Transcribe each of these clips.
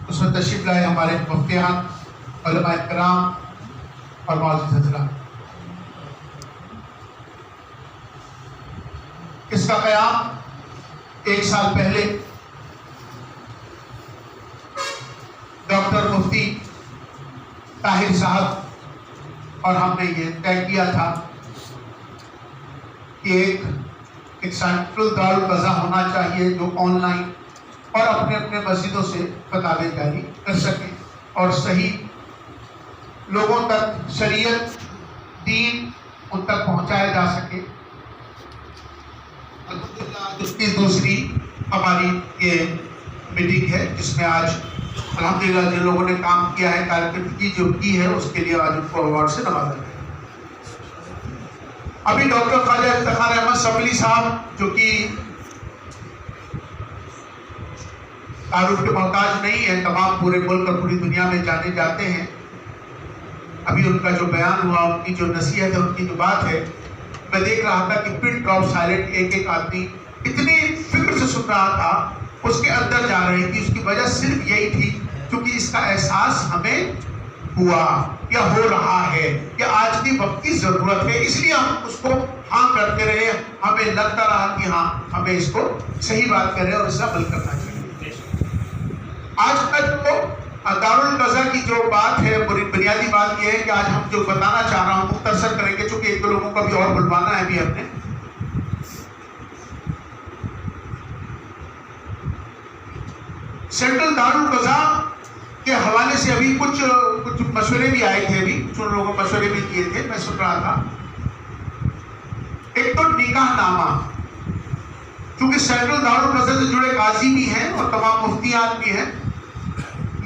اس میں تشریف لائے ہمارے مفتیان، علماء کرام اور معزز حضرات۔ اس کا قیام 1 سال پہلے ڈاکٹر مفتی طاہر صاحب اور ہم نے یہ طے کیا تھا کہ ایک سینٹرل دارالقضا ہونا چاہیے جو آن لائن اور اپنے اپنے مسجدوں سے فتاوی جاری کر سکے اور صحیح لوگوں تک شریعت دین ان تک پہنچایا جا سکے۔ الحمدللہ اس کی دوسری ہماری یہ میٹنگ ہے جس میں آج الحمدللہ جن لوگوں نے کام کیا ہے، کارکردگی جو کی ہے، اس کے لیے آج ان کو ایوارڈ سے نوازا گیا۔ ابھی ڈاکٹر خواجہ افتخار احمد سبلی صاحب جو کہ تعارف کے محتاج نہیں ہے، تمام پورے ملک اور پوری دنیا میں جانے جاتے ہیں، ابھی ان کا جو بیان ہوا، ان کی جو نصیحت ہے، ان کی جو بات ہے، میں دیکھ رہا تھا کہ پن ڈراپ سائلنٹ ایک ایک آدمی اتنی فکر سے سن رہا تھا، اس کے اندر جا رہی تھی۔ اس کی وجہ صرف یہی تھی کیونکہ اس کا احساس ہمیں ہوا یا ہو رہا ہے کہ آج کی وقت کی ضرورت ہے، اس لیے ہم اس کو ہاں کرتے رہے، ہمیں لگتا رہا کہ ہاں ہمیں اس کو صحیح بات کریں اور اس کا عمل کرنا چاہیے۔ آج تک تو دارالقضا کی جو بات ہے، بنیادی بات یہ ہے کہ آج ہم جو بتانا چاہ رہا ہوں مختصر کریں گے، چونکہ ایک دو لوگوں کو بھی اور بلوانا ہے بھی ہم نے۔ سینٹرل دارالقضا کے حوالے سے ابھی کچھ مشورے بھی آئے تھے، ابھی کچھ لوگوں مشورے بھی کیے تھے، میں سن رہا تھا۔ ایک تو نکاح نامہ، چونکہ سینٹرل دارالقضا سے جڑے قاضی بھی ہیں اور تمام مفتیان بھی ہیں،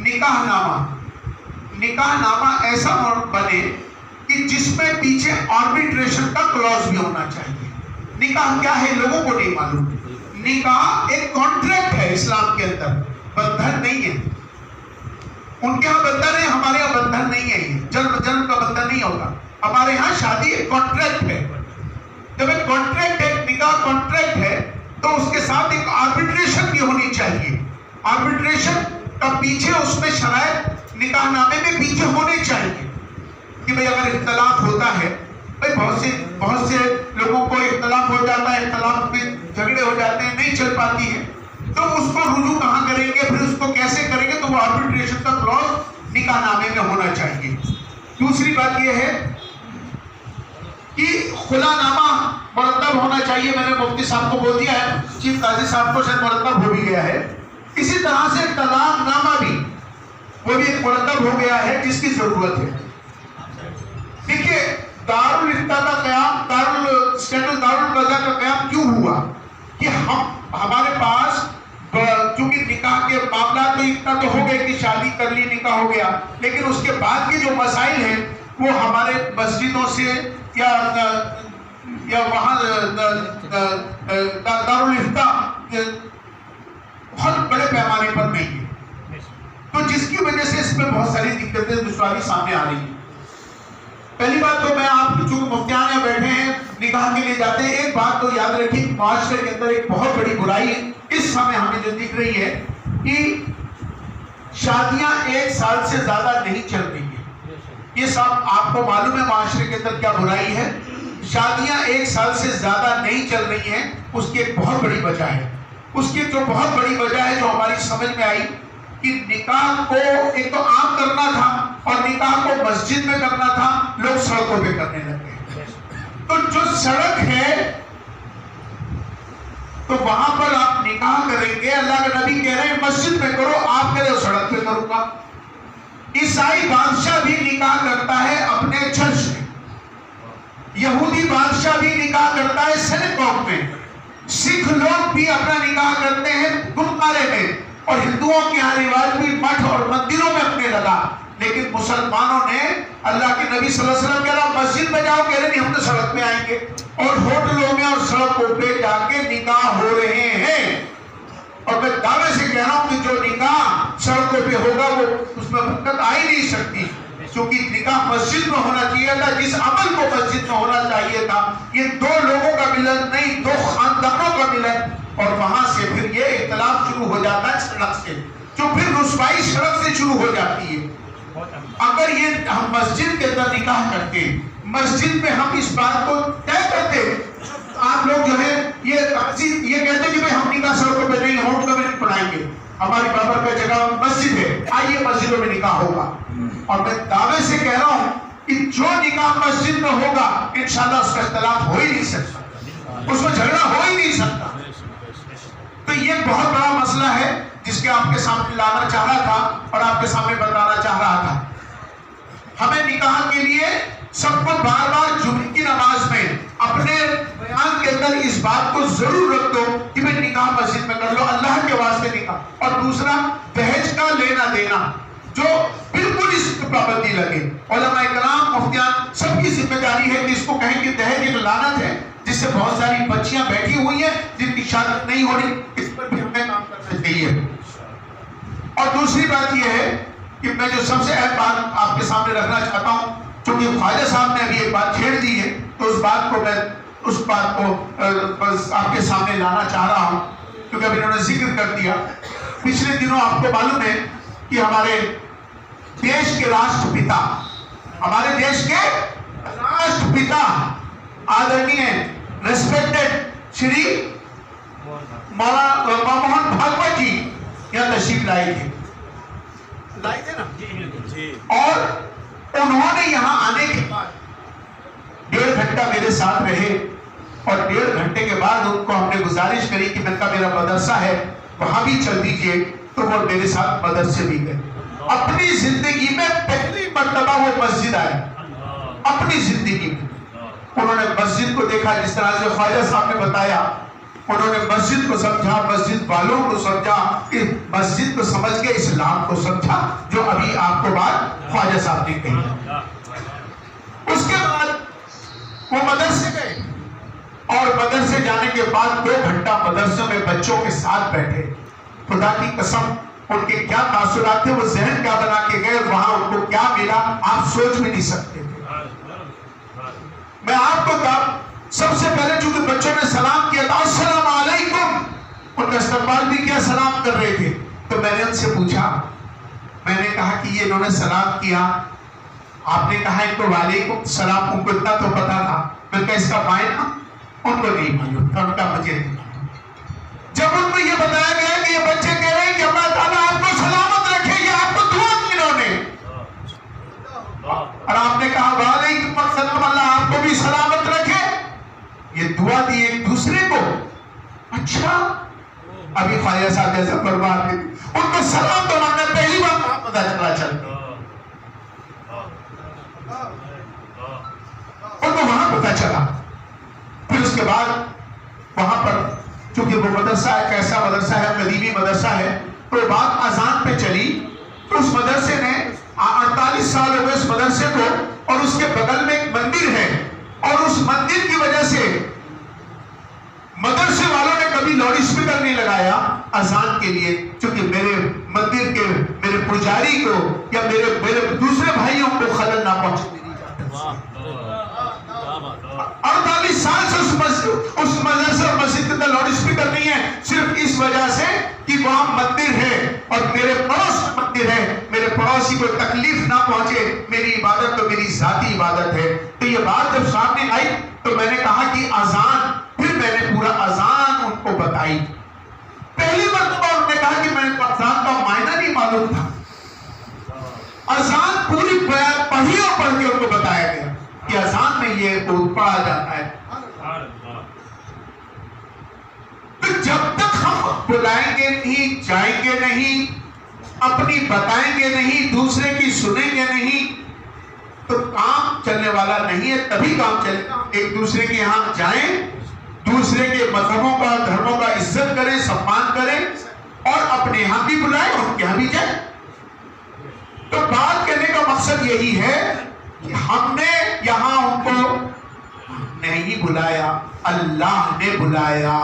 نکاح نامہ ایسا بنے کہ جس میں پیچھے آربیٹریشن کا کلوز بھی ہونا چاہیے۔ نکاح کیا ہے لوگوں کو نہیں معلوم۔ نکاح ایک کانٹریکٹ ہے اسلام کے اندر، بندھن نہیں ہے۔ ان کے ہاں بندھن ہے، ہمارے یہاں بندھن نہیں ہے، یہ جنم کا بندھن نہیں ہوگا۔ ہمارے ہاں شادی ایک کانٹریکٹ ہے۔ جب ایک کانٹریکٹ ہے، نکاح کانٹریکٹ ہے، تو اس کے ساتھ ایک آربیٹریشن بھی ہونی چاہیے۔ آربیٹریشن کا پیچھے اس میں شرائط نکاح نامے میں پیچھے ہونے چاہیے کہ بھئی اگر اختلاف ہوتا ہے، بھئی بہت سے لوگوں کو اختلاف ہو جاتا ہے، اختلاف میں جھگڑے ہو جاتے ہیں، نہیں چل پاتی ہے، تو اس کو رجوع کہاں کریں گے، پھر اس کو کیسے کریں گے، تو وہ آربیٹریشن کا کلوز نکاح نامے میں ہونا چاہیے۔ دوسری بات یہ ہے کہ خلا نامہ مرتب ہونا چاہیے۔ میں نے مفتی صاحب کو بول دیا ہے، چیف قاضی صاحب کو شاید مرتب ہو بھی گیا ہے۔ اسی طرح سے طلاق نامہ بھی، وہ بھی ایک مرتب ہو گیا ہے جس کی ضرورت ہے۔ دیکھیے دارالفتہ کا قیام، سینٹرل دارالقضا کا قیام کیوں ہوا کہ ہمارے پاس چونکہ نکاح کے معاملات تو اتنا تو ہو گئے کہ شادی کر لی، نکاح ہو گیا، لیکن اس کے بعد کے جو مسائل ہیں وہ ہمارے مسجدوں سے یا وہاں دارالفتہ بہت بڑے پیمانے پر نہیں ہے، تو جس کی وجہ سے اس میں بہت ساری دقتیں دشواری سامنے آ رہی ہیں۔ پہلی بات تو میں آپ چونکہ مفتیان یہاں بیٹھے ہیں، نکاح کے لیے جاتے ہیں، ایک بات تو یاد رکھیں، معاشرے کے اندر ایک بہت بڑی برائی اس سمے ہمیں جو دکھ رہی ہے کہ شادیاں 1 سال سے زیادہ نہیں چل رہی ہیں۔ یہ سب آپ کو معلوم ہے معاشرے کے اندر کیا برائی ہے۔ شادیاں 1 سال سے زیادہ نہیں چل رہی ہیں، اس کی ایک بہت بڑی وجہ ہے۔ اس کی جو بہت بڑی وجہ ہے جو ہماری سمجھ میں آئی کہ نکاح کو ایک تو عام کرنا تھا اور نکاح کو مسجد میں کرنا تھا، لوگ سڑکوں پہ کرنے لگے۔ تو جو سڑک ہے تو وہاں پر آپ نکاح کریں گے، اللہ کے نبی کہہ رہے ہیں مسجد میں کرو، آپ کہہ رہے ہو سڑک پہ کروں گا۔ عیسائی بادشاہ بھی نکاح کرتا ہے اپنے چرچ میں، یہودی بادشاہ بھی نکاح کرتا ہے سینیگوگ میں، سکھ لوگ بھی اپنا نکاح کرتے ہیں گرودوارے میں، اور ہندوؤں کے یہاں رواج بھی مٹھ اور مندروں میں اپنے لگا۔ لیکن مسلمانوں نے اللہ کے نبی صلی اللہ علیہ وسلم کہہ رہا مسجد میں جاؤ، کہہ رہے نہیں ہم تو سڑک پہ آئیں گے، اور ہوٹلوں میں اور سڑکوں پہ جا کے نکاح ہو رہے ہیں۔ اور میں دعوے سے کہہ رہا ہوں کہ جو نکاح سڑکوں پہ ہوگا وہ اس میں برکت آ ہی نہیں سکتی، کیونکہ نکاح مسجد میں ہونا چاہیے تھا، جس عمل کو مسجد میں ہونا چاہیے تھا۔ یہ 2 لوگوں کا ملن نہیں، 2 خاندانوں کا ملن، اور وہاں سے پھر یہ اختلاف شروع ہو جاتا ہے سڑک سے۔ تو پھر رسوائی سڑک سے شروع ہو جاتی ہے. اگر یہ ہم مسجد کے اندر نکاح کرتے, مسجد میں ہم اس بات کو طے کرتے, آپ لوگ جو ہے یہ کہتے کہ بھئی ہم نکاح سڑکوں پہ نہیں, ہوٹلوں میں نہیں پڑھائیں گے, ہماری بابر کا جگہ مسجد ہے, آئیے مسجدوں میں نکاح ہوگا. اور میں دعوے سے کہہ رہا ہوں کہ جو نکاح مسجد میں ہوگا انشاءاللہ اس کا اختلاف ہو ہی نہیں سکتا, اس میں جھگڑا ہو ہی نہیں سکتا. تو یہ بہت بڑا مسئلہ ہے جس کے آپ کے سامنے لانا چاہ رہا تھا اور آپ کے سامنے بتانا چاہ رہا تھا. ہمیں نکاح کے لیے سب کو بار بار جمعے کی نماز میں اپنے بیان کے اندر اس بات کو ضرور رکھ دو کہ میں نکاح مسجد میں کر لو, اللہ کے واسطے نکاح. اور دوسرا دہیج کا لینا دینا جو بالکل اس کی پابندی لگے. علماء کرام مفتیان سب کی ذمہ داری ہے کہ اس کو کہیں کہ دہیج ایک لعنت ہے جس سے بہت ساری بچیاں بیٹھی ہوئی ہیں جن کی شادی نہیں ہو رہی, اس پر بھی ہمیں کام کرنا چاہیے. اور دوسری بات یہ ہے کہ میں جو سب سے اہم بات آپ کے سامنے رکھنا چاہتا ہوں, چونکہ خواجہ صاحب نے ابھی ایک بات چھیڑ دی ہے تو اس بات کو بس آپ کے سامنے لانا چاہ رہا ہوں کیونکہ ابھی انہوں نے ذکر کر دیا. پچھلے دنوں آپ کو معلوم ہے کہ ہمارے دیش کے راشٹر پتا آدرنیہ ریسپیکٹڈ شری موہن بھاگوت جی یہاں تشریف لائے تھے نا, اور انہوں نے یہاں آنے کے بعد 1.5 گھنٹہ میرے ساتھ رہے اور 1.5 گھنٹے کے بعد ان کو ہم نے گزارش کری کہ میں کا میرا مدرسہ ہے وہاں بھی چل دیجئے, تو وہ میرے ساتھ مدرسے بھی گئے. اپنی زندگی میں پہلی مرتبہ وہ مسجد آئے, اپنی زندگی میں انہوں نے مسجد کو دیکھا جس طرح سے خواجہ صاحب نے بتایا, انہوں نے مسجد کو سمجھا, مسجد والوں کو سمجھا, مسجد کو سمجھ کے اسلام کو سمجھا, جو ابھی آپ کو بات خواجہ صاحب نے کہی. اس کے بعد وہ مدرسے گئے اور مدرسے جانے کے بعد 2 گھنٹہ مدرسے میں بچوں کے ساتھ بیٹھے. خدا کی قسم ان کے کیا تاثرات تھے, وہ ذہن کیا بنا کے گئے, وہاں ان کو کیا ملا آپ سوچ بھی نہیں سکتے تھے. میں آپ کو سب سے پہلے چونکہ بچوں نے سلام کیا تھا السلام علیکم, ان کا استقبال بھی کیا, سلام کر رہے تھے. تو میں نے ان سے پوچھا, میں نے کہا کہ یہ انہوں نے سلام کیا, آپ نے کہا ان کو وعلیکم السلام, ان کو اتنا تو پتا تھا, میں کہا اس کا معنی ان کو نہیں معلوم تھا, ان کا مجھے نہیں معلوم. جب ان کو یہ بتایا گیا کہ یہ بچے کہہ رہے ہیں کہ اللہ تعالیٰ آپ کو سلامت رکھے, یہ آپ کو دعا کی انہوں نے, اور آپ نے کہا وعلیکم السلام, اللہ آپ کو بھی سلامت رکھے, یہ دعا دی ایک دوسرے کو. اچھا ابھی خواجہ صاحب جیسا فرما دے, ان کو سلام تو ماننا پہلی بار کہاں پتا چلتا, ان کو وہاں پتا چلا. پھر اس کے بعد وہاں پر چونکہ وہ مدرسہ ایک ایسا مدرسہ ہے, قدیمی مدرسہ ہے, تو بات اذان پہ چلی. تو اس مدرسے نے 48 سال ہو گئے اس مدرسے کو, اور اس کے بغل میں ایک مندر ہے, اور اس مندر کی وجہ سے مدرسے والوں نے کبھی لاؤڈ اسپیکر نہیں لگایا اذان کے لیے, چونکہ میرے مندر کے میرے پجاری کو یا میرے دوسرے بھائیوں کو خلل نہ پہنچنے دی جاتی. 48 سال سے اس مدرسے اور مسجد کے اندر لاؤڈ اسپیکر نہیں ہے, صرف اس وجہ سے کہ وہاں مندر ہے اور میرے پڑوس مندر ہے, میرے پڑوسی کو تکلیف نہ پہنچے, میری عبادت تو میری ذاتی عبادت ہے. تو یہ بات جب سامنے آئی تو میں نے کہا کہ اذان, پھر میں نے پورا اذان ان کو بتائی. پہلی مرتبہ انہوں نے کہا کہ میں نے اذان کا معنی نہیں معلوم تھا. اذان پوری پڑھی اور پڑھ کے ان کو بتایا گیا کہ اذان میں یہ پڑھا جاتا ہے. تو جب تک ہم بلائیں گے نہیں, جائیں گے نہیں, اپنی بتائیں گے نہیں, دوسرے کی سنیں گے نہیں, تو کام چلنے والا نہیں ہے. تبھی کام چلے گا. ایک دوسرے کے یہاں جائیں, دوسرے کے مذہبوں کا دھرموں کا عزت کریں, سمان کریں, اور اپنے یہاں بھی بلائیں اور ان کے یہاں بھی جائیں. تو بات کہنے کا مقصد یہی ہے کہ ہم نے یہاں ان کو نہیں بلایا, اللہ نے بلایا.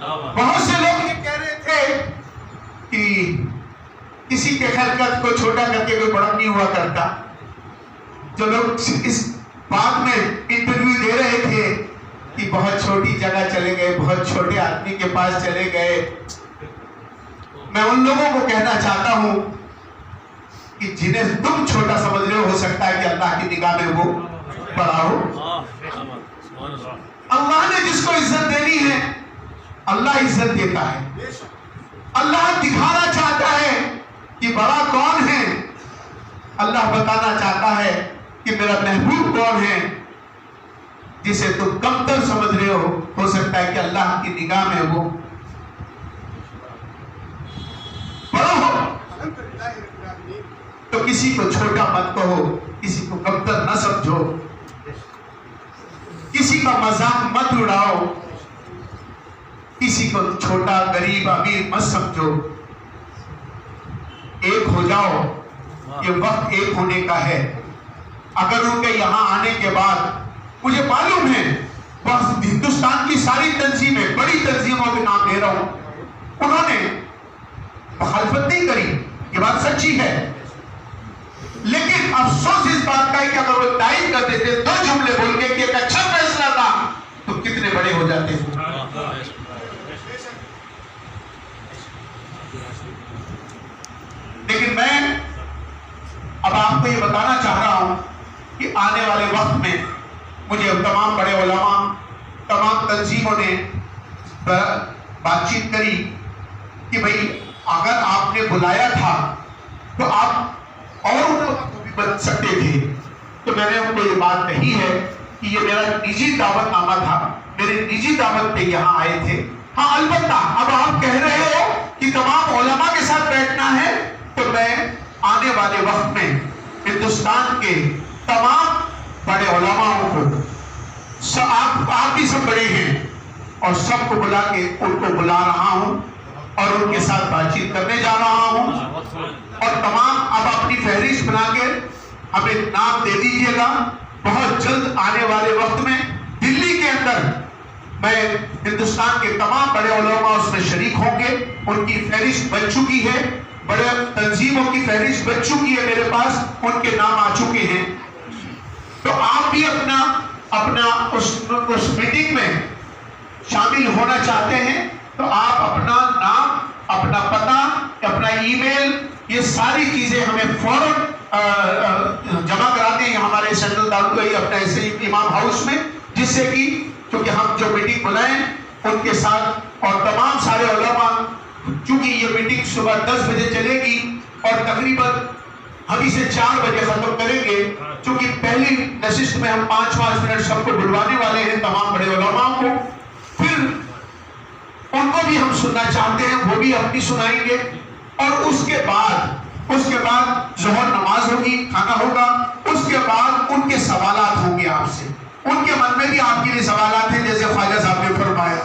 بہت سے لوگ یہ کہہ رہے تھے کہ کسی کے خلقت کو چھوٹا کر کے کوئی بڑا نہیں ہوا کرتا. جو لوگ اس بات میں انٹرویو دے رہے تھے کہ بہت چھوٹی جگہ چلے گئے, بہت چھوٹے آدمی کے پاس چلے گئے, میں ان لوگوں کو کہنا چاہتا ہوں کہ جنہیں تم چھوٹا سمجھ رہے ہو سکتا ہے کہ اللہ کی نگاہ میں وہ بڑا ہو. اللہ نے جس کو عزت دینی ہے اللہ عزت دیتا ہے. اللہ دکھانا چاہتا ہے کہ بڑا کون ہے. اللہ بتانا چاہتا ہے کہ میرا محبوب کون ہے. جسے تم کمتر سمجھ رہے ہو سکتا ہے کہ اللہ کی نگاہ میں وہ بڑا ہو. تو کسی کو چھوٹا مت کہو, کسی کو کمتر نہ سمجھو, کسی کا مذاق مت اڑاؤ, کسی کو چھوٹا غریب امیر مت سمجھو. ایک ہو جاؤ, یہ وقت ایک ہونے کا ہے. اگر ان کے یہاں آنے کے بعد مجھے معلوم ہے بس ہندوستان کی ساری تنظیمیں, بڑی تنظیموں کے نام لے رہا ہوں, انہوں نے مخالفت نہیں کری, یہ بات سچی ہے. لیکن افسوس اس بات کا ہے کہ اگر وہ ٹائپ کر دیتے 2 جملے بول کے کہ ایک اچھا فیصلہ تھا تو کتنے بڑے ہو جاتے. لیکن میں اب آپ کو یہ بتانا چاہ رہا ہوں کہ آنے والے وقت میں مجھے تمام بڑے علماء, تمام تنظیموں نے بات چیت کری کہ بھئی اگر آپ نے بلایا تھا تو آپ اور بھی بن سکتے تھے. تو میں نے ان کو یہ بات کہی ہے کہ یہ میرا نجی دعوت نامہ تھا, میرے نجی دعوت پہ یہاں آئے تھے. ہاں البتہ اب آپ کہہ رہے ہو کہ تمام علماء کے ساتھ بیٹھنا ہے, تو میں آنے والے وقت میں ہندوستان کے تمام بڑے علماء کو, آپ بھی سب بڑے ہیں, اور سب کو بلا کے ان کو بلا رہا ہوں اور ان کے ساتھ بات چیت کرنے جا رہا ہوں. اور تمام اب اپنی فہرست بنا کے ہمیں نام دے دیجیے گا. بہت جلد آنے والے وقت میں دلی کے اندر میں ہندوستان کے تمام بڑے علماء اس میں شریک ہوں گے. ان کی فہرست بن چکی ہے, بڑے تنظیموں کی فہرست بن چکی ہے میرے پاس, ان کے نام آ چکے ہیں. تو آپ بھی اپنا اس میٹنگ میں شامل ہونا چاہتے ہیں تو آپ اپنا نام, اپنا پتہ, اپنا ای میل, یہ ساری چیزیں ہمیں فوراً جمع کراتے ہیں ہمارے سینٹرل دارالعلوم اپنا ایسے امام ہاؤس میں, جس سے کہ کیونکہ ہم جو میٹنگ بلائیں ان کے ساتھ اور تمام سارے علماء, چونکہ یہ میٹنگ صبح 10 بجے چلے گی اور تقریباً ہم اسے 4 بجے ختم کریں گے, چونکہ پہلی نشست میں ہم 5 منٹ سب کو بلوانے والے ہیں, تمام بڑے علماء کو. پھر ان کو بھی ہم سننا چاہتے ہیں, وہ بھی اپنی سنائیں گے. اور اس کے بعد ظہر نماز ہوگی, کھانا ہوگا. اس کے بعد ان کے سوالات ہوں گے آپ سے. ان کے من میں بھی آپ کے لیے سوالات ہیں, جیسے خواجہ صاحب نے فرمایا.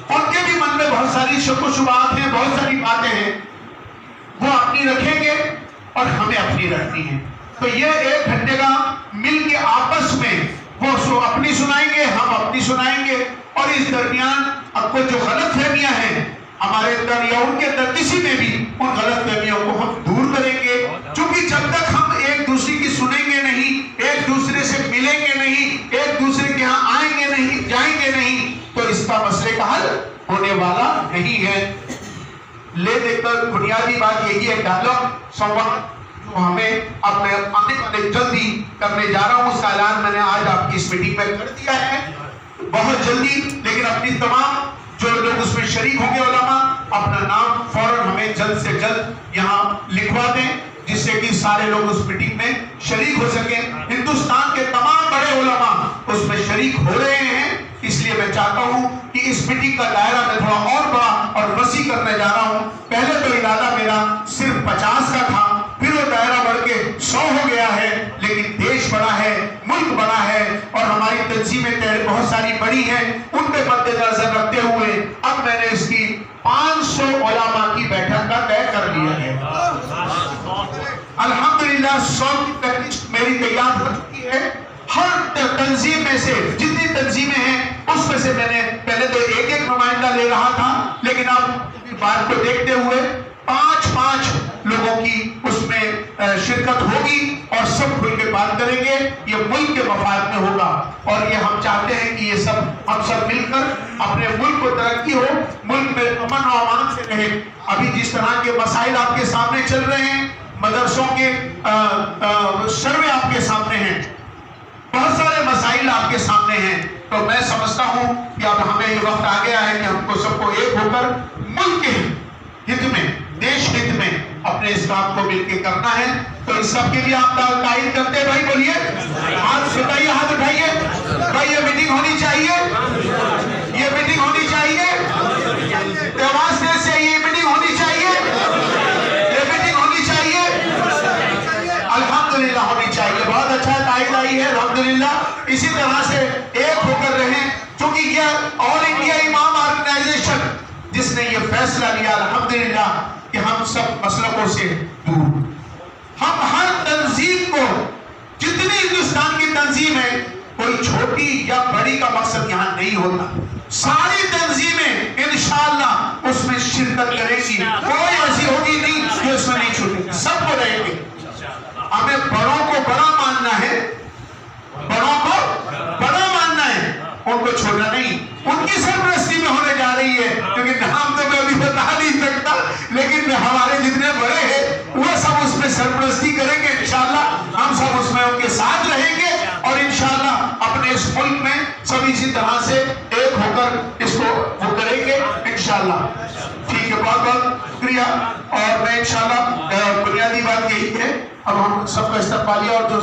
ان کے بھی من میں بہت ساری شک و شبہات ہیں, بہت ساری باتیں ہیں, وہ اپنی رکھیں گے اور ہمیں اپنی رکھنی ہے. تو یہ 1 گھنٹے کا مل کے آپس میں وہ اپنی سنائیں گے, ہم اپنی سنائیں گے. اور اس درمیان اب کو جو غلط فہمیاں ہیں ہمارے اندر یا ان کے اندر کسی میں بھی, ان غلط فہمیوں کو ہم دور کریں گے. چونکہ جب تک ہم ایک دوسرے کی سنیں گے نہیں, ایک دوسرے سے ملیں گے نہیں, ایک دوسرے کے ہاں آئیں گے نہیں, جائیں گے نہیں, تو اس کا مسئلے کا حل ہونے والا نہیں ہے. لے دے کر بنیادی بات یہی ہے, ڈائلاگ سنواد جو ہمیں اب میں آنے والے جلدی کرنے جا رہا ہوں, اس کا اعلان میں نے آج آپ کی اس میٹنگ میں کر دیا ہے بہت جلدی. لیکن اپنی تمام جو لوگ اس میں شریک ہوں گے علماء, اپنا نام فوراً ہمیں جلد سے جلد یہاں لکھوا دیں, جس سے کہ سارے لوگ اس میٹنگ میں شریک ہو سکیں. ہندوستان کے تمام بڑے علماء اس میں شریک ہو رہے ہیں. اس لیے میں چاہتا ہوں کہ اس میٹنگ کا دائرہ میں تھوڑا اور بڑا اور وسیع کرنے جا رہا ہوں. پہلے تو ارادہ میرا صرف 50 کا تھا, پھر وہ دائرہ بڑھ کے 100 ہو گیا ہے. لیکن دیش بڑا ہے, ملک بڑا ہے, اور ہماری تنظیمیں بہت ساری بڑی ہیں. ان پہ مد نظر رکھتے ہوئے اب میں نے اس کی 500 علماء کی بیٹھک کا طے کر لیا ہے. الحمدللہ 100 کی فہرست میری تیار ہو چکی ہے. ہر تنظیم میں سے جتنی تنظیمیں ہیں اس میں سے میں نے پہلے تو ایک نمائندہ لے رہا تھا, لیکن اب بات کو دیکھتے ہوئے 5 لوگوں کی اس میں شرکت ہوگی اور سب کھل کے بات مفاد کریں گے، یہ ملک کے مفاد میں ہوگا، اور یہ ہم چاہتے ہیں کہ یہ سب ہم سب مل کر اپنے ملک کو ترقی ہو، ملک میں امن و امان سے رہے۔ ابھی جس طرح کے مسائل آپ کے سامنے چل رہے ہیں، مدرسوں کے سروے آپ کے سامنے ہیں، بہت سارے مسائل آپ کے سامنے ہیں، تو میں سمجھتا ہوں کہ اب ہمیں یہ وقت آ گیا ہے کہ ہم کو سب کو ایک ہو کر ملک کے ہت میں، دیش ہت میں اپنے اس کام کو مل کے کرنا ہے۔ تو اس سب کے لیے آپ تائید کرتے ہیں؟ بھائی بولیے، ہاتھ اٹھائیے، ہاتھ اٹھائیے۔ بھائی یہ میٹنگ ہونی چاہیے، یہ میٹنگ ہونی چاہیے، آواز سے یہ میٹنگ ہونی چاہیے، یہ میٹنگ ہونی چاہیے، الحمدللہ ہونی چاہیے۔ بہت اچھا تائید آئی ہے، الحمدللہ۔ اسی طرح سے ایک ہو کر رہیں، چونکہ یہ آل انڈیا امام آرگنائزیشن جس نے یہ فیصلہ لیا الحمدللہ کہ ہم سب مسلکوں سے دور، ہم ہر تنظیم کو، جتنی ہندوستان کی تنظیم ہے، کوئی چھوٹی یا بڑی کا مقصد یہاں نہیں ہوتا، ساری تنظیمیں انشاءاللہ اس میں شرکت کریں گی، کوئی ایسی ہوگی نہیں کہ اس میں نہیں چھوٹے، سب کو رہیں گے۔ ہمیں بڑوں کو بڑا ماننا ہے، بڑوں کو بڑا ماننا ہے، ان کو چھوڑنا نہیں۔ ان کی سرپرستی میں ہونے جا رہی ہے، کیونکہ نام تو میں ابھی بتا نہیں سکتا، لیکن ہمارے جتنے بڑے ہیں وہ سب اس میں سرپرستی کریں گے انشاءاللہ۔ ہم سب اس میں ان کے ساتھ رہیں گے، اور انشاءاللہ اپنے اس ملک میں سب اسی طرح سے ایک ہو کر اس کو وہ کریں گے انشاءاللہ۔ ٹھیک ہے، بہت بہت شکریہ۔ اور میں انشاءاللہ بنیادی بات یہی ہے، اب ہم سب کا استقبالیہ اور جو